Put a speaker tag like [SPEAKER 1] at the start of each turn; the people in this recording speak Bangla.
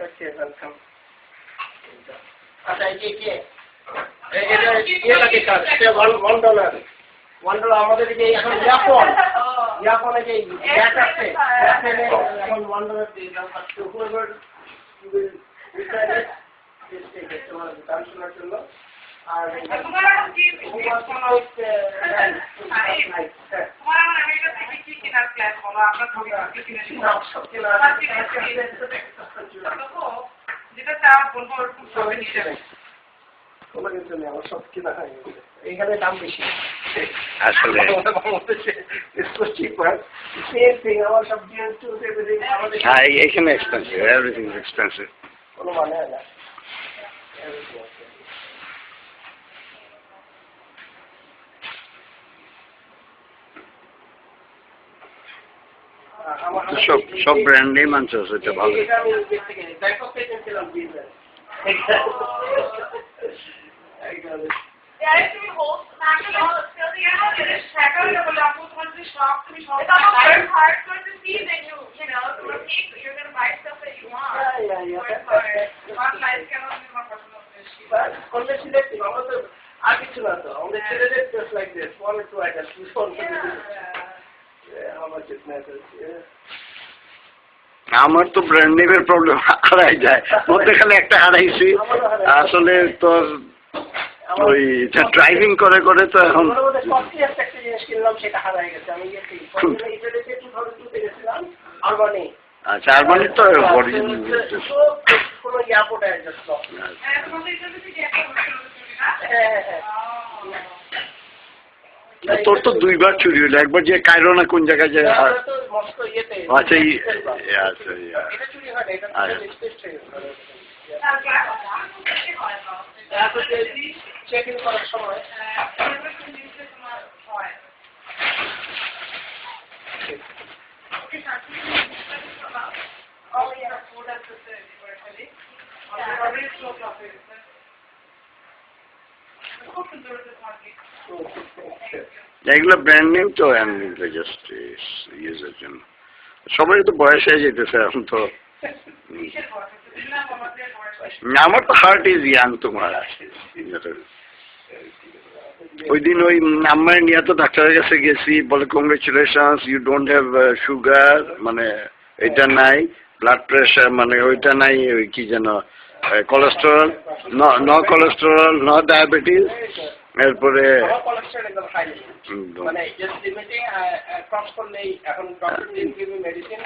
[SPEAKER 1] Okay, welcome. আচ্ছা এটাকে কাজ $1 আমাদের যে এখন ইয়াপনে যে ব্যাট আছে এখন $1 দিয়ে দাও whoever will decide it just take it তোমার গান শোনার জন্য আর তোমার কি কেনার প্ল্যান বলো আমরা সব যেটা চা বলবো একটু সবাই নিয়ে যাবে কোনো কিছু নেই আমার সব কেনা হয়ে গেছে এইখানে দাম বেশি
[SPEAKER 2] আসলে হ্যাঁ এখানে এক্সপেন্সিভ এভরিথিং ইজ এক্সপেন্সিভ
[SPEAKER 1] কোনো মানে হয় না
[SPEAKER 2] সব ব্র্যান্ড নেম আনছে সেটা ভালো
[SPEAKER 1] আর কিছু না তো আমাদের ছেলেদের just like this 1 or 2 items how much it matters
[SPEAKER 2] আমার তো ব্র্যান্ড নেমের প্রবলেম হারাই যায় মধ্যেখানে একটা হারাইছি আসলে তোর ওই ড্রাইভিং করে করে তো এখন
[SPEAKER 1] একটা জিনিস কিনলাম সেটা হারাই গেছে আমি গেছি 2002 তে গেছিলাম আরবানি
[SPEAKER 2] আচ্ছা আরবানি তো অরিজিনাল
[SPEAKER 1] কোনো এয়ারপোর্ট অ্যাড্রেস
[SPEAKER 2] তোর তো দুইবার চুরি হলো একবার যে কায়রো না কোন জায়গায় যায় আচ্ছা
[SPEAKER 1] চেক ইন করার সময়
[SPEAKER 2] এগুলো ব্র্যান্ড নেম তো এমনি জাস্ট ইউজের জন্য সবাই তো বয়স হয়ে যেতেছে এখন তো আমার তো হার্ট ইজ ইয়াং তোমার ওই দিন ওই আমার নিয়ে তো ডাক্তারের কাছে গেছি বলে congratulations you don't have sugar মানে এটা নাই ব্লাড প্রেশার মানে ওইটা নাই ওই কি যেন cholesterol no cholesterol no diabetes এরপরে
[SPEAKER 1] মানে জাস্ট লিমিটিং ক্রস করলেই এখন ডক্টর দিন মেডিসিন